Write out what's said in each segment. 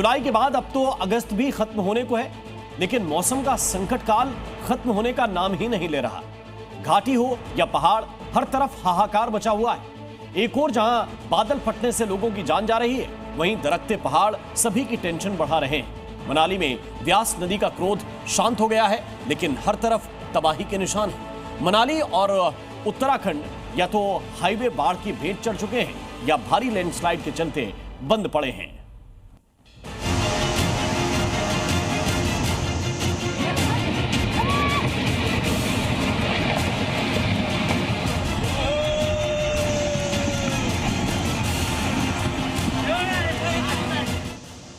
जुलाई के बाद अब तो अगस्त भी खत्म होने को है, लेकिन मौसम का संकट काल खत्म होने का नाम ही नहीं ले रहा। घाटी हो या पहाड़, हर तरफ हाहाकार मचा हुआ है। एक और जहां बादल फटने से लोगों की जान जा रही है, वहीं दरकते पहाड़ सभी की टेंशन बढ़ा रहे हैं। मनाली में व्यास नदी का क्रोध शांत हो गया है, लेकिन हर तरफ तबाही के निशान हैं। मनाली और उत्तराखंड या तो हाईवे बाढ़ की भेंट चढ़ चुके हैं या भारी लैंडस्लाइड के चलते बंद पड़े हैं।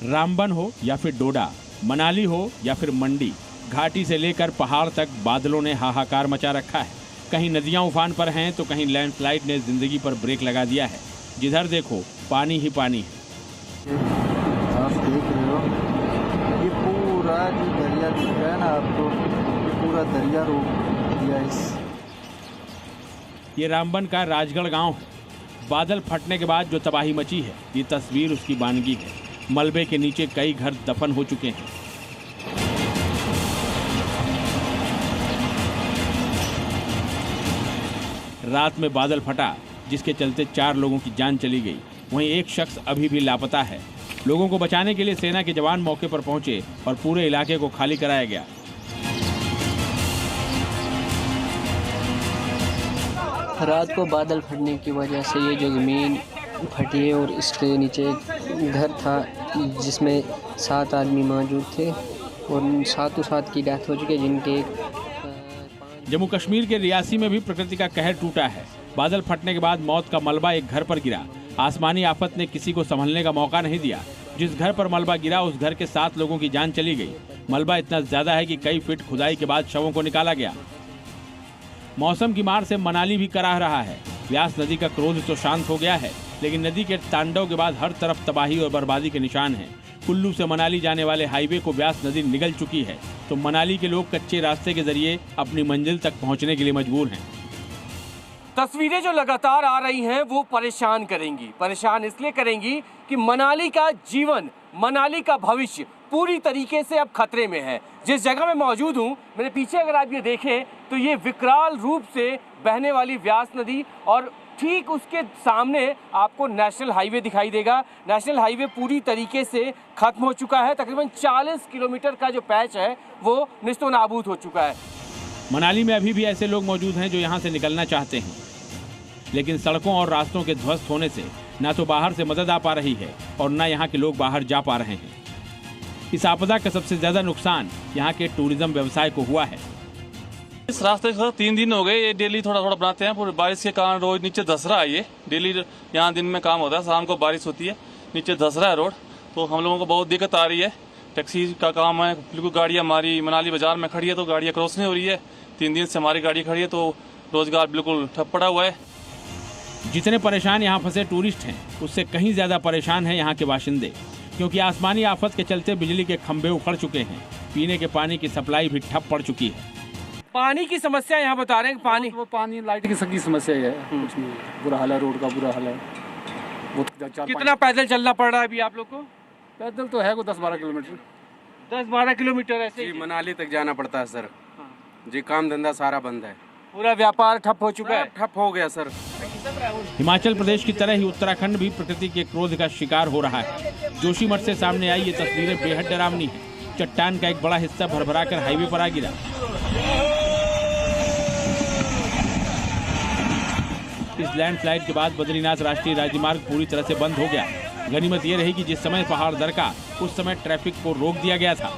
रामबन हो या फिर डोडा, मनाली हो या फिर मंडी, घाटी से लेकर पहाड़ तक बादलों ने हाहाकार मचा रखा है। कहीं नदियां उफान पर हैं तो कहीं लैंडस्लाइड ने जिंदगी पर ब्रेक लगा दिया है। जिधर देखो पानी ही पानी है। आप देख रहे हो ये पूरा जो दरिया दिख रहा है ना आपको, ये पूरा दरिया रोक दिया इस। ये रामबन का राजगढ़ गांव है। बादल फटने के बाद जो तबाही मची है, ये तस्वीर उसकी बानगी है। मलबे के नीचे कई घर दफन हो चुके हैं। रात में बादल फटा, जिसके चलते 4 लोगों की जान चली गई। वहीं एक शख्स अभी भी लापता है। लोगों को बचाने के लिए सेना के जवान मौके पर पहुंचे और पूरे इलाके को खाली कराया गया। रात को बादल फटने की वजह से ये जो ज़मीन फटी है और इसके नीचे घर था जिसमें 7 आदमी मौजूद थे और 7 की डेथ हो चुकी है, जिनके जम्मू कश्मीर के रियासी में भी प्रकृति का कहर टूटा है। बादल फटने के बाद मौत का मलबा एक घर पर गिरा। आसमानी आफत ने किसी को संभलने का मौका नहीं दिया। जिस घर पर मलबा गिरा उस घर के 7 लोगों की जान चली गई। मलबा इतना ज्यादा है कि कई फीट खुदाई के बाद शवों को निकाला गया। मौसम की मार से मनाली भी कराह रहा है। व्यास नदी का क्रोध तो शांत हो गया है, लेकिन नदी के तांडव के बाद हर तरफ तबाही और बर्बादी के निशान हैं। कुल्लू से मनाली जाने वाले हाईवे को व्यास नदी निगल चुकी है, तो मनाली के लोग कच्चे रास्ते के जरिए अपनी मंजिल तक पहुंचने के लिए मजबूर हैं। तस्वीरें जो लगातार आ रही हैं वो परेशान करेंगी। परेशान इसलिए करेंगी कि मनाली का जीवन, मनाली का भविष्य पूरी तरीके से अब खतरे में है। जिस जगह मैं मौजूद हूँ, मेरे पीछे अगर आप ये देखें तो ये विकराल रूप से बहने वाली व्यास नदी और ठीक उसके सामने आपको नेशनल हाईवे दिखाई देगा। नेशनल हाईवे पूरी तरीके से खत्म हो चुका है। तकरीबन 40 किलोमीटर का जो पैच है वो निस्तो नाबूद हो चुका है। मनाली में अभी भी ऐसे लोग मौजूद हैं जो यहाँ से निकलना चाहते हैं, लेकिन सड़कों और रास्तों के ध्वस्त होने से न तो बाहर से मदद आ पा रही है और न यहाँ के लोग बाहर जा पा रहे हैं। इस आपदा का सबसे ज्यादा नुकसान यहाँ के टूरिज्म व्यवसाय को हुआ है। इस रास्ते को 3 दिन हो गए, ये डेली थोड़ा थोड़ा बनाते हैं। पूरी बारिश के कारण रोड नीचे धस रहा है। ये डेली यहाँ दिन में काम होता है, शाम को बारिश होती है, नीचे धस रहा है रोड। तो हम लोगों को बहुत दिक्कत आ रही है। टैक्सी का काम है, बिल्कुल गाड़ी हमारी मनाली बाजार में खड़ी है तो गाड़ियाँ क्रॉस नहीं हो रही है। 3 दिन से हमारी गाड़ी खड़ी है तो रोजगार बिल्कुल ठप पड़ा हुआ है। जितने परेशान यहाँ फंसे टूरिस्ट हैं, उससे कहीं ज्यादा परेशान हैं यहाँ के बाशिंदे, क्योंकि आसमानी आफत के चलते बिजली के खंभे उखड़ चुके हैं। पीने के पानी की सप्लाई भी ठप पड़ चुकी है। पानी की समस्या यहाँ बता रहे हैं कि पानी लाइट की सबकी समस्या है। कुछ नहीं, बुरा हाल है, रोड का बुरा हाल है। कितना पैदल चलना पड़ रहा है अभी आप लोग को? पैदल तो है को 10-12 किलोमीटर। 10-12 किलोमीटर ऐसे जी मनाली तक जाना पड़ता है सर। जी काम धंधा सारा बंद है, पूरा व्यापार ठप हो चुका है। ठप हो गया सर। हिमाचल प्रदेश की तरह ही उत्तराखंड भी प्रकृति के क्रोध का शिकार हो रहा है। जोशीमठ से सामने आई ये तस्वीरें बेहद डरावनी है। चट्टान का एक बड़ा हिस्सा भरभरा कर हाईवे पर आ गिरा। इस लैंडस्लाइड के बाद बद्रीनाथ राष्ट्रीय राजमार्ग पूरी तरह से बंद हो गया। गनीमत ये रही कि जिस समय पहाड़ दरका उस समय ट्रैफिक को रोक दिया गया था।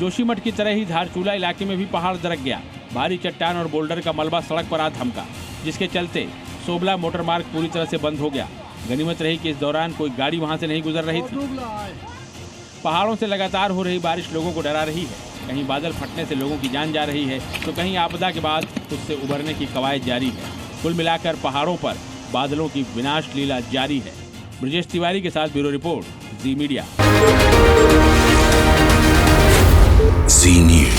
जोशीमठ की तरह ही धारचूला इलाके में भी पहाड़ दरक गया। भारी चट्टान और बोल्डर का मलबा सड़क पर आ थमका, जिसके चलते सोबला मोटर मार्ग पूरी तरह से बंद हो गया। गनीमत रही कि इस दौरान कोई गाड़ी वहां से नहीं गुजर रही थी। पहाड़ों से लगातार हो रही बारिश लोगों को डरा रही है। कहीं बादल फटने से लोगों की जान जा रही है तो कहीं आपदा के बाद उससे उबरने की कवायद जारी है। कुल मिलाकर पहाड़ों पर बादलों की विनाश लीला जारी है। ब्रजेश तिवारी के साथ ब्यूरो रिपोर्ट, जी मीडिया। जी न्यूज़।